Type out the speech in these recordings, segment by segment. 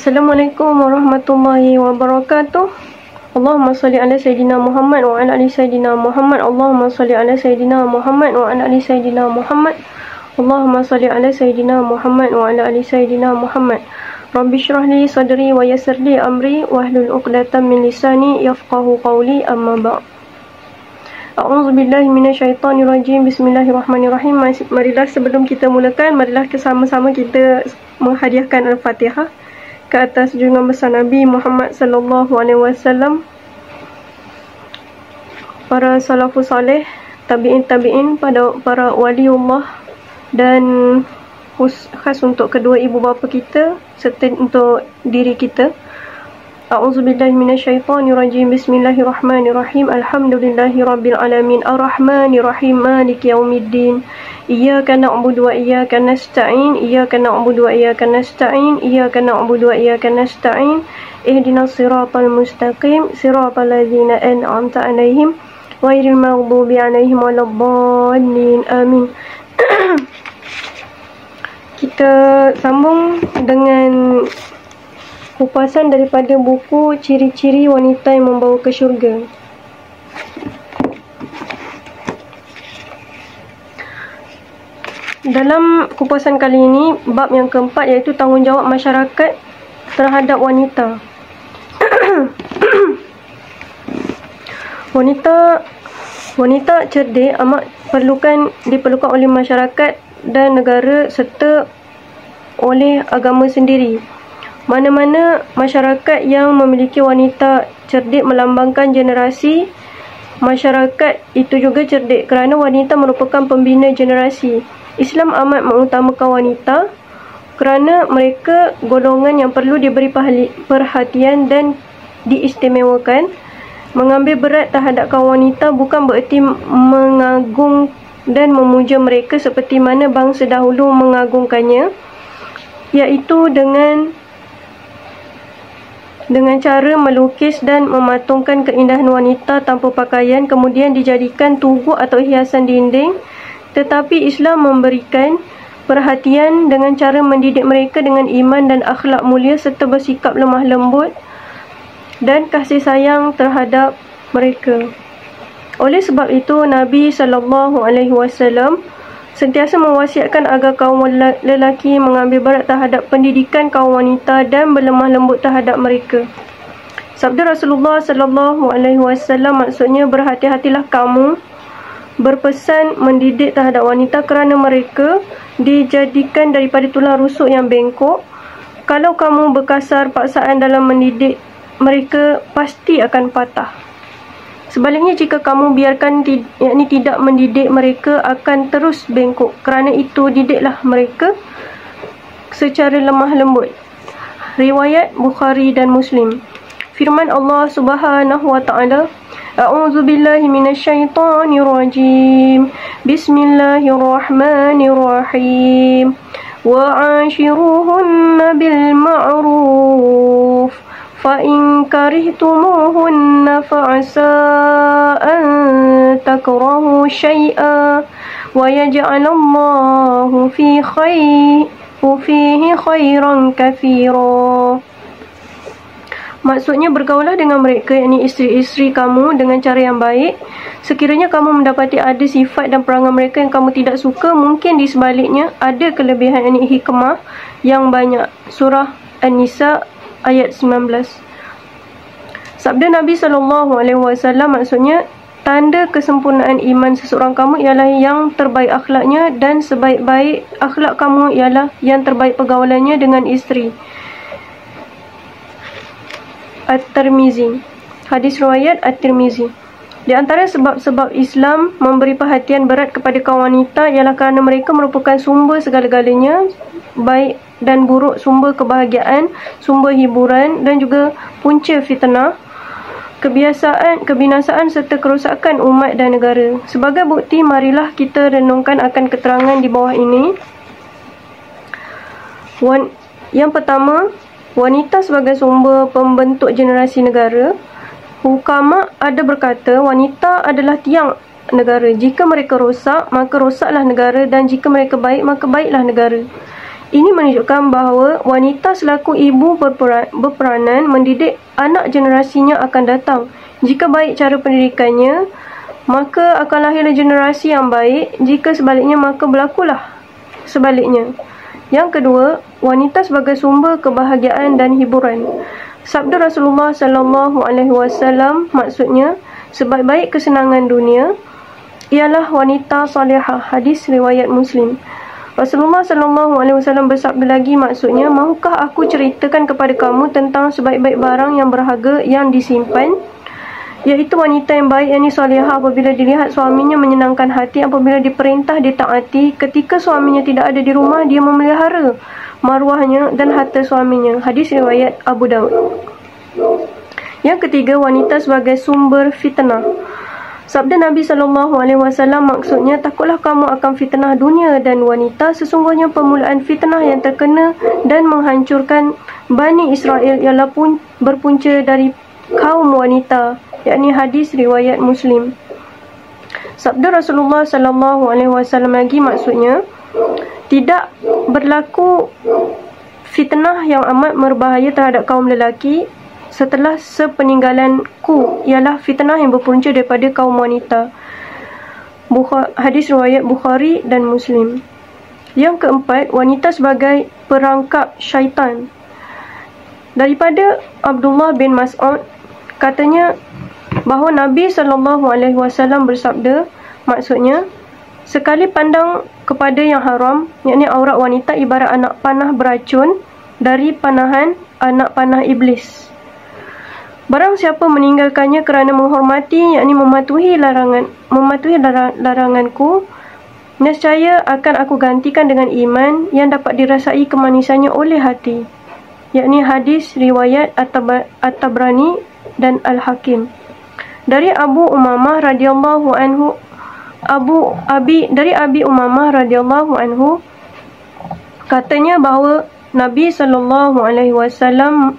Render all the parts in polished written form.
Assalamualaikum warahmatullahi wabarakatuh. Allahumma salli ala Sayyidina Muhammad wa ala ali Sayyidina Muhammad. Allahumma salli ala Sayyidina Muhammad wa ala ali Sayyidina Muhammad. Allahumma salli ala Sayyidina Muhammad wa ala ali Sayyidina Muhammad. Rabbi shrah li sadri wa yassir li amri wahlul 'uqdatam min lisani yafqahu qawli, amma ba'd. A'udzu billahi minasyaitonir rajim. Bismillahirrahmanirrahim. Marilah sebelum kita mulakan, marilah sama-sama kita menghadiahkan Al-Fatihah ke atas junjungan besar Nabi Muhammad sallallahu alaihi wasallam, para salafus saleh, tabi'in, para waliullah, dan khas untuk kedua ibu bapa kita serta untuk diri kita. A'udzubillahi minasyaitonirrajim. Bismillahirrahmanirrahim. Alhamdulillahirabbil alamin. Arrahmanirrahim. Maliki yaumiddin. Iyyaka na'budu wa iyyaka nasta'in. Iyyaka na'budu wa iyyaka nasta'in. Iyyaka na'budu wa iyyaka nasta'in. Ihdinas siratal mustaqim. Siratal ladzina an'amta 'alaihim ghairil maghdubi 'alaihim waladdallin. Amin. Kita sambung dengan kupasan daripada buku Ciri-Ciri Wanita yang Membawa ke Syurga. Dalam kupasan kali ini, bab yang keempat, iaitu tanggungjawab masyarakat terhadap wanita. Wanita cerdik amat diperlukan oleh masyarakat dan negara serta oleh agama sendiri. Mana-mana masyarakat yang memiliki wanita cerdik melambangkan generasi masyarakat itu juga cerdik, kerana wanita merupakan pembina generasi. Islam amat mengutamakan wanita kerana mereka golongan yang perlu diberi perhatian dan diistimewakan. Mengambil berat terhadap kaum wanita bukan bererti mengagung dan memuja mereka seperti mana bangsa dahulu mengagungkannya, iaitu dengan cara melukis dan mematungkan keindahan wanita tanpa pakaian, kemudian dijadikan tugu atau hiasan dinding. Tetapi Islam memberikan perhatian dengan cara mendidik mereka dengan iman dan akhlak mulia serta bersikap lemah lembut dan kasih sayang terhadap mereka. Oleh sebab itu, Nabi SAW sentiasa mewasiatkan agar kaum lelaki mengambil berat terhadap pendidikan kaum wanita dan berlemah lembut terhadap mereka. Sabda Rasulullah SAW maksudnya, berhati-hatilah kamu berpesan mendidik terhadap wanita kerana mereka dijadikan daripada tulang rusuk yang bengkok. Kalau kamu berkasar paksaan dalam mendidik mereka, pasti akan patah. Sebaliknya, jika kamu biarkan tidak mendidik mereka, akan terus bengkok. Kerana itu, didiklah mereka secara lemah lembut. Riwayat Bukhari dan Muslim. Firman Allah Subhanahu wa taala, A'udzu billahi minasyaitonir rajim. Bismillahirrahmanirrahim. Wa 'ashiruhunna bil ma'ruf. فَإِنْ كَرِهْتُمُوهُنَّ فَعَسَىٰ أَنْ تَكْرَهُوا شَيْئًا وَيَجْعَلَ اللَّهُ فِيهِ خَيْرًا كَثِيرًا. Maksudnya, bergaulah dengan mereka, yakni isteri-isteri kamu, dengan cara yang baik. Sekiranya kamu mendapati ada sifat dan perangai mereka yang kamu tidak suka, mungkin di sebaliknya ada kelebihan, yakni hikmah yang banyak. Surah An-Nisa ayat 19. Sabda Nabi SAW maksudnya, tanda kesempurnaan iman seseorang kamu ialah yang terbaik akhlaknya, dan sebaik-baik akhlak kamu ialah yang terbaik pergaulannya dengan isteri. At-Tirmizi. Hadis riwayat At-Tirmizi. Di antara sebab-sebab Islam memberi perhatian berat kepada kaum wanita ialah kerana mereka merupakan sumber segala-galanya, baik dan buruk, sumber kebahagiaan, sumber hiburan, dan juga punca fitnah, kebinasaan serta kerosakan umat dan negara. Sebagai bukti, marilah kita renungkan akan keterangan di bawah ini. Yang pertama, wanita sebagai sumber pembentuk generasi negara. Hukama ada berkata, wanita adalah tiang negara. Jika mereka rosak, maka rosaklah negara, dan jika mereka baik, maka baiklah negara. Ini menunjukkan bahawa wanita selaku ibu berperanan mendidik anak generasinya akan datang. Jika baik cara pendidikannya, maka akan lahirlah generasi yang baik. Jika sebaliknya, maka berlakulah sebaliknya. Yang kedua, wanita sebagai sumber kebahagiaan dan hiburan. Sabda Rasulullah SAW maksudnya, sebaik-baik kesenangan dunia ialah wanita salihah. Hadis riwayat Muslim. Rasulullah SAW bersabda lagi, maksudnya, mahukah aku ceritakan kepada kamu tentang sebaik-baik barang yang berharga yang disimpan, iaitu wanita yang baik, yakni salihah, apabila dilihat suaminya menyenangkan hati, apabila diperintah ditaati, ketika suaminya tidak ada di rumah, dia memelihara maruahnya dan harta suaminya. Hadis riwayat Abu Daud. Yang ketiga, wanita sebagai sumber fitnah. Sabda Nabi SAW maksudnya, takutlah kamu akan fitnah dunia dan wanita. Sesungguhnya permulaan fitnah yang terkena dan menghancurkan Bani Israel ialah berpunca dari kaum wanita, yakni hadis riwayat Muslim. Sabda Rasulullah SAW lagi maksudnya, tidak berlaku fitnah yang amat berbahaya terhadap kaum lelaki setelah sepeninggalanku, ialah fitnah yang berpunca daripada kaum wanita. Hadis riwayat Bukhari dan Muslim. Yang keempat, wanita sebagai perangkap syaitan. Daripada Abdullah bin Mas'ud, katanya bahawa Nabi SAW bersabda, maksudnya, sekali pandang kepada yang haram, yakni aurat wanita, ibarat anak panah beracun dari panahan anak panah iblis. Barang siapa meninggalkannya kerana menghormati, yakni mematuhi laranganku, nescaya akan aku gantikan dengan iman yang dapat dirasai kemanisannya oleh hati, yakni hadis riwayat At-Tabrani dan Al-Hakim. Dari Abu Umamah radhiyallahu anhu, dari Abi Umamah radhiyallahu anhu, katanya bahawa Nabi SAW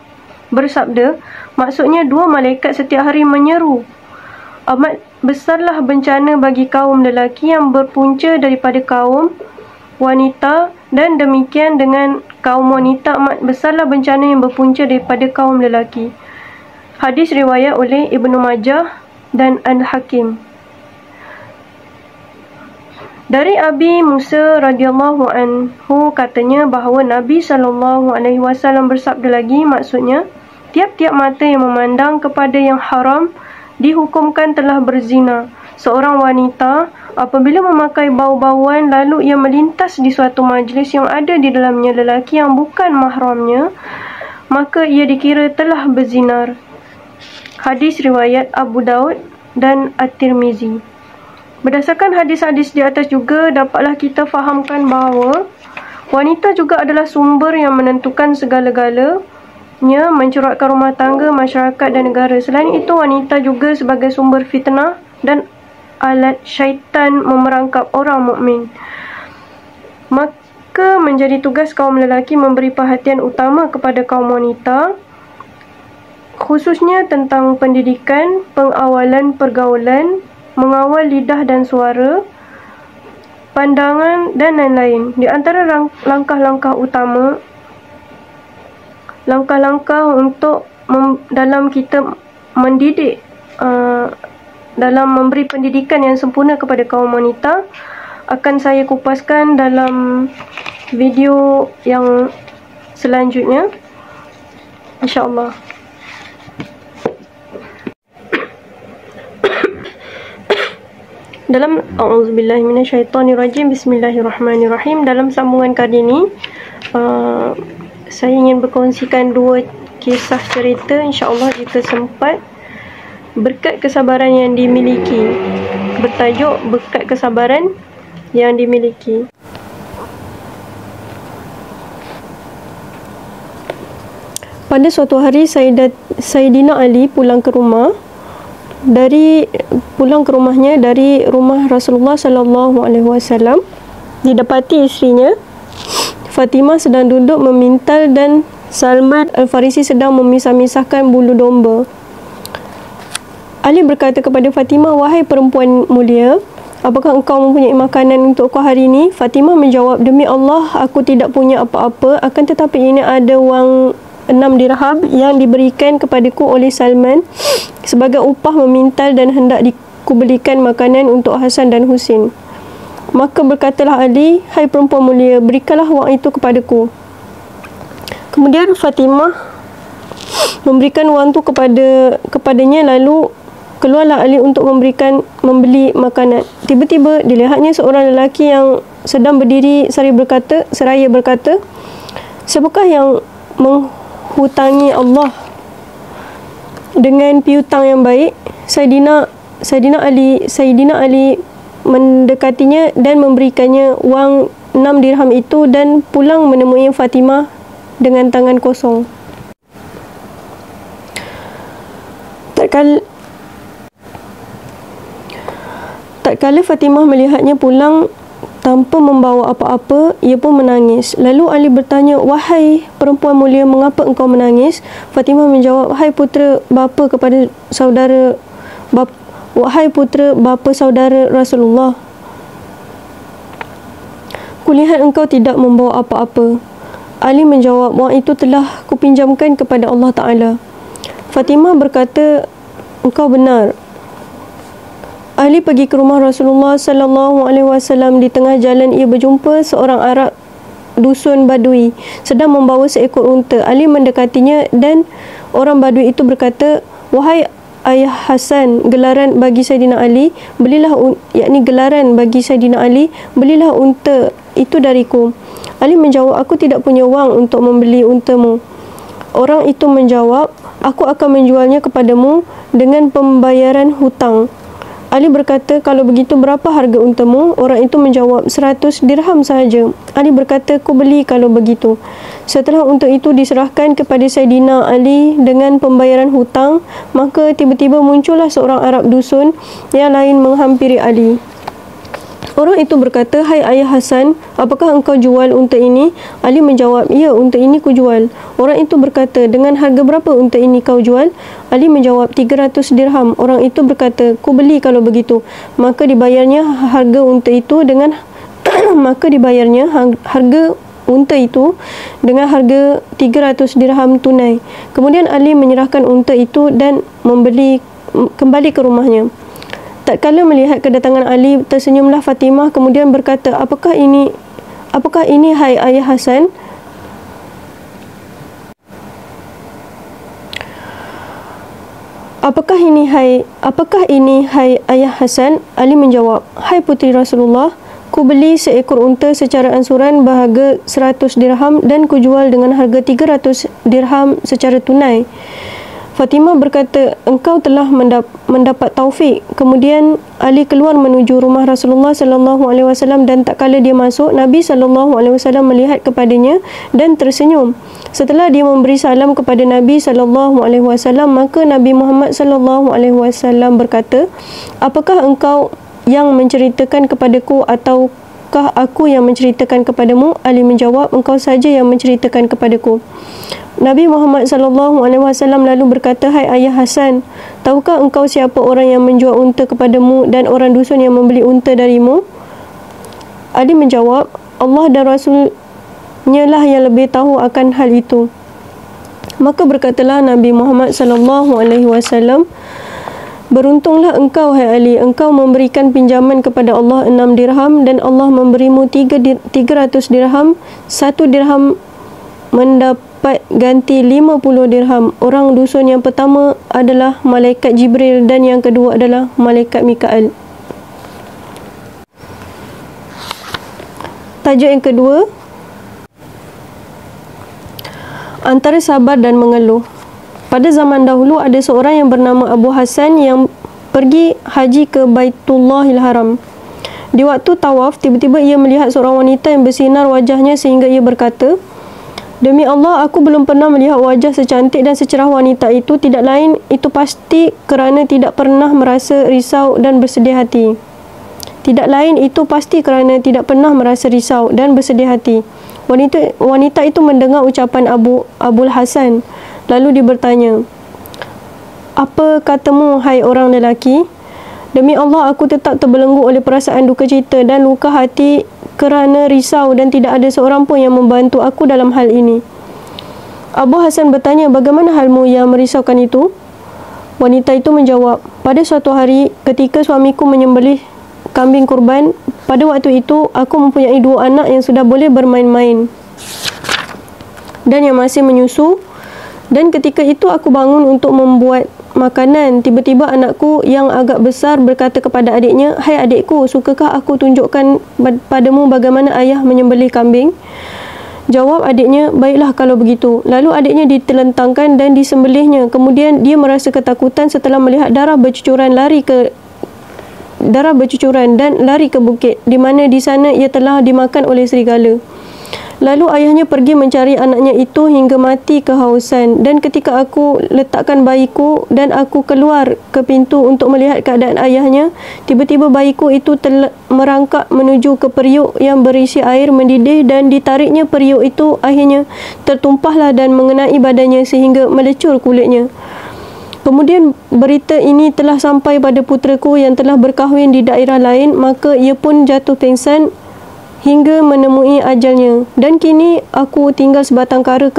bersabda, maksudnya, dua malaikat setiap hari menyeru, amat besarlah bencana bagi kaum lelaki yang berpunca daripada kaum wanita, dan demikian dengan kaum wanita, amat besarlah bencana yang berpunca daripada kaum lelaki. Hadis riwayat oleh Ibnu Majah dan Al-Hakim. Dari Abi Musa radhiyallahu anhu, katanya bahawa Nabi SAW bersabda lagi, maksudnya, tiap-tiap mata yang memandang kepada yang haram dihukumkan telah berzina. Seorang wanita apabila memakai bau-bauan lalu ia melintas di suatu majlis yang ada di dalamnya lelaki yang bukan mahramnya, maka ia dikira telah berzinar. Hadis riwayat Abu Daud dan At-Tirmizi. Berdasarkan hadis-hadis di atas juga dapatlah kita fahamkan bahawa wanita juga adalah sumber yang menentukan segala-galanya, mencuratkan rumah tangga, masyarakat dan negara. Selain itu, wanita juga sebagai sumber fitnah dan alat syaitan memerangkap orang mukmin. Maka menjadi tugas kaum lelaki memberi perhatian utama kepada kaum wanita, khususnya tentang pendidikan, pengawalan pergaulan, mengawal lidah dan suara, pandangan dan lain-lain. Di antara langkah-langkah utama, langkah-langkah untuk dalam kita mendidik, dalam memberi pendidikan yang sempurna kepada kaum wanita, akan saya kupaskan dalam video yang selanjutnya, insya-Allah. Dalam A'udzubillahiminasyaitonirrajim, Bismillahirrahmanirrahim. Dalam sambungan kali ini, saya ingin berkongsikan dua kisah cerita, insya-Allah jika sempat, berkat kesabaran yang dimiliki. Bertajuk berkat kesabaran yang dimiliki. Pada suatu hari, Sayyidina Ali pulang ke rumahnya dari rumah Rasulullah SAW. Didapati isterinya Fatimah sedang duduk memintal dan Salman Al-Farisi sedang memisah-misahkan bulu domba. Ali berkata kepada Fatimah, "Wahai perempuan mulia, apakah engkau mempunyai makanan untuk kau hari ini? Fatimah menjawab, demi Allah, aku tidak punya apa-apa, akan tetapi ini ada wang 6 dirham yang diberikan kepadaku oleh Salman sebagai upah memintal dan hendak dikubelikan makanan untuk Hasan dan Husin. Maka berkatalah Ali, hai perempuan mulia, berikanlah wang itu kepadaku. Kemudian Fatimah memberikan wang itu kepadanya, lalu keluarlah Ali untuk membeli makanan. Tiba-tiba dilihatnya seorang lelaki yang sedang berdiri seraya berkata, siapakah yang menghutangi Allah dengan piutang yang baik? Saidina Ali mendekatinya dan memberikannya wang 6 dirham itu dan pulang menemui Fatimah dengan tangan kosong. Tatkala Fatimah melihatnya pulang tanpa membawa apa-apa, ia pun menangis. Lalu Ali bertanya, wahai perempuan mulia, mengapa engkau menangis? Fatimah menjawab, wahai putera bapa saudara Rasulullah, kulihat engkau tidak membawa apa-apa. Ali menjawab, wang itu telah kupinjamkan kepada Allah Ta'ala. Fatimah berkata, engkau benar. Ali pergi ke rumah Rasulullah sallallahu alaihi wasallam. Di tengah jalan ia berjumpa seorang Arab dusun Badui sedang membawa seekor unta. Ali mendekatinya dan orang Badui itu berkata, wahai ayah Hasan, gelaran bagi Saidina Ali, belilah unta itu dariku. Ali menjawab, aku tidak punya wang untuk membeli untamu. Orang itu menjawab, aku akan menjualnya kepadamu dengan pembayaran hutang. Ali berkata, kalau begitu berapa harga untamu? Orang itu menjawab, 100 dirham sahaja. Ali berkata, ku beli kalau begitu. Setelah unta itu diserahkan kepada Saidina Ali dengan pembayaran hutang, maka tiba-tiba muncullah seorang Arab dusun yang lain menghampiri Ali. Orang itu berkata, hai ayah Hasan, apakah engkau jual unta ini? Ali menjawab, ya, unta ini ku jual. Orang itu berkata, dengan harga berapa unta ini kau jual? Ali menjawab, 300 dirham. Orang itu berkata, ku beli kalau begitu. Maka dibayarnya harga unta itu dengan harga 300 dirham tunai. Kemudian Ali menyerahkan unta itu dan kembali ke rumahnya. Tatkala melihat kedatangan Ali, tersenyumlah Fatimah kemudian berkata, apakah ini hai ayah Hasan? Apakah ini hai ayah Hasan? Ali menjawab, hai puteri Rasulullah, ku beli seekor unta secara ansuran berharga 100 dirham dan ku jual dengan harga 300 dirham secara tunai. Fatimah berkata, engkau telah mendapat taufik. Kemudian Ali keluar menuju rumah Rasulullah sallallahu alaihi wasallam dan tatkala dia masuk, Nabi sallallahu alaihi wasallam melihat kepadanya dan tersenyum. Setelah dia memberi salam kepada Nabi sallallahu alaihi wasallam, maka Nabi Muhammad sallallahu alaihi wasallam berkata, apakah engkau yang menceritakan kepadaku ataukah aku yang menceritakan kepadamu? Ali menjawab, engkau saja yang menceritakan kepadaku. Nabi Muhammad sallallahu alaihi wasallam lalu berkata, hai ayah Hasan, tahukah engkau siapa orang yang menjual unta kepadamu dan orang dusun yang membeli unta darimu? Ali menjawab, Allah dan Rasulnya lah yang lebih tahu akan hal itu. Maka berkatalah Nabi Muhammad sallallahu alaihi wasallam, beruntunglah engkau hai Ali, engkau memberikan pinjaman kepada Allah 6 dirham dan Allah memberimu 300 dirham. 1 dirham mendapat ganti 50 dirham. Orang dusun yang pertama adalah malaikat Jibril dan yang kedua adalah malaikat Mikael. Tajuk yang kedua, antara sabar dan mengeluh. Pada zaman dahulu ada seorang yang bernama Abu Hasan yang pergi haji ke Baitullahil Haram. Di waktu tawaf, tiba-tiba ia melihat seorang wanita yang bersinar wajahnya sehingga ia berkata, demi Allah, aku belum pernah melihat wajah secantik dan secerah wanita itu. Tidak lain itu pasti kerana tidak pernah merasa risau dan bersedih hati. Wanita itu mendengar ucapan Abul Hasan. Lalu dia bertanya, apa katamu hai orang lelaki? Demi Allah, aku tetap terbelenggu oleh perasaan duka cita dan luka hati kerana risau dan tidak ada seorang pun yang membantu aku dalam hal ini. Abu Hasan bertanya, bagaimana halmu yang merisaukan itu? Wanita itu menjawab, pada suatu hari ketika suamiku menyembelih kambing kurban, pada waktu itu aku mempunyai 2 anak yang sudah boleh bermain-main dan yang masih menyusu. Dan ketika itu aku bangun untuk membuat makanan. Tiba-tiba anakku yang agak besar berkata kepada adiknya, hai adikku, sukakah aku tunjukkan padamu bagaimana ayah menyembelih kambing? Jawab adiknya, baiklah kalau begitu. Lalu adiknya ditelentangkan dan disembelihnya. Kemudian dia merasa ketakutan setelah melihat darah bercucuran dan lari ke bukit, di mana di sana ia telah dimakan oleh serigala. Lalu ayahnya pergi mencari anaknya itu hingga mati kehausan. Dan ketika aku letakkan bayiku dan aku keluar ke pintu untuk melihat keadaan ayahnya, tiba-tiba bayiku itu merangkak menuju ke periuk yang berisi air mendidih dan ditariknya periuk itu akhirnya tertumpahlah dan mengenai badannya sehingga melecur kulitnya. Kemudian berita ini telah sampai pada putraku yang telah berkahwin di daerah lain, maka ia pun jatuh pingsan hingga menemui ajalnya. Dan kini aku tinggal sebatang kara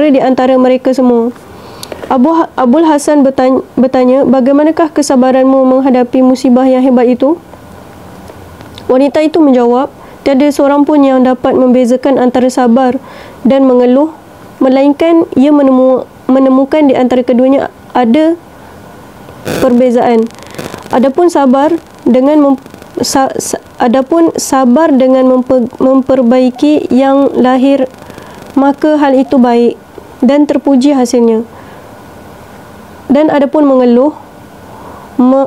di antara mereka semua. Abul Hasan bertanya, bagaimanakah kesabaranmu menghadapi musibah yang hebat itu? Wanita itu menjawab, tiada seorang pun yang dapat membezakan antara sabar dan mengeluh, melainkan ia menemukan di antara keduanya ada perbezaan. Adapun sabar dengan memperbaiki yang lahir, maka hal itu baik dan terpuji hasilnya. Dan adapun mengeluh,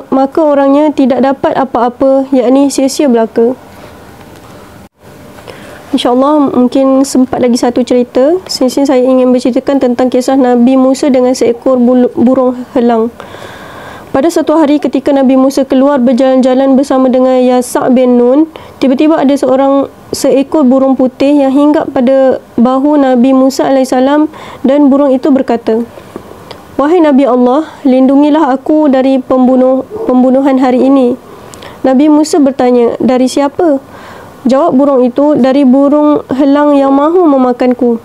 maka orangnya tidak dapat apa-apa, yakni sia-sia belaka. InsyaAllah mungkin sempat lagi satu cerita. Sini saya ingin berceritakan tentang kisah Nabi Musa dengan seekor burung helang. Pada satu hari ketika Nabi Musa keluar berjalan-jalan bersama dengan Yasa' bin Nun, tiba-tiba ada seekor burung putih yang hinggap pada bahu Nabi Musa AS, dan burung itu berkata, wahai Nabi Allah, lindungilah aku dari pembunuhan hari ini. Nabi Musa bertanya, dari siapa? Jawab burung itu, dari burung helang yang mahu memakanku.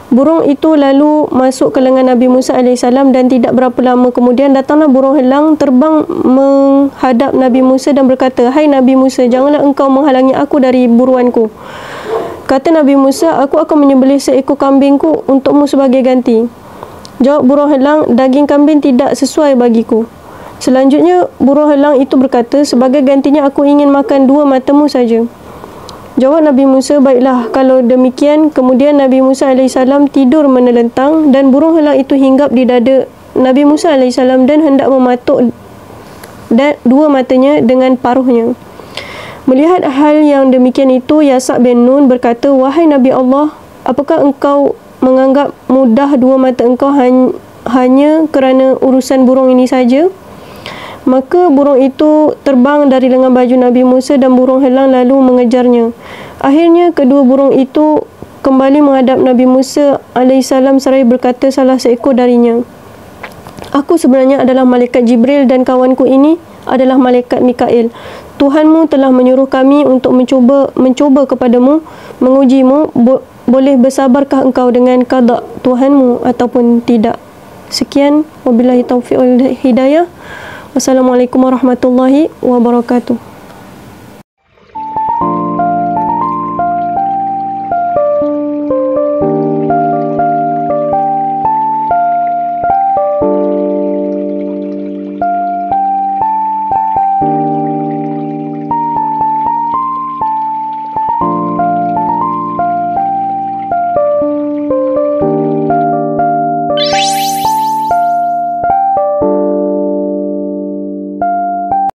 Burung itu lalu masuk ke lengan Nabi Musa AS, dan tidak berapa lama kemudian datanglah burung helang terbang menghadap Nabi Musa dan berkata, hai Nabi Musa, janganlah engkau menghalangi aku dari buruanku. Kata Nabi Musa, aku akan menyembelih seekor kambingku untukmu sebagai ganti. Jawab burung helang, daging kambing tidak sesuai bagiku. Selanjutnya burung helang itu berkata, sebagai gantinya aku ingin makan 2 matamu saja. Jawab Nabi Musa, baiklah kalau demikian. Kemudian Nabi Musa AS tidur menelentang dan burung helang itu hinggap di dada Nabi Musa AS dan hendak mematuk 2 matanya dengan paruhnya. Melihat hal yang demikian itu, Yasa' bin Nun berkata, wahai Nabi Allah, apakah engkau menganggap mudah 2 mata engkau hanya kerana urusan burung ini saja? Maka burung itu terbang dari lengan baju Nabi Musa dan burung helang lalu mengejarnya. Akhirnya kedua burung itu kembali menghadap Nabi Musa AS seraya berkata salah seekor darinya, aku sebenarnya adalah malaikat Jibril dan kawanku ini adalah malaikat Mikail. Tuhanmu telah menyuruh kami untuk mencuba kepadamu, mengujimu, boleh bersabarkah engkau dengan qada Tuhanmu ataupun tidak. Sekian, wabillahi taufiq wal hidayah. Wassalamualaikum warahmatullahi wabarakatuh.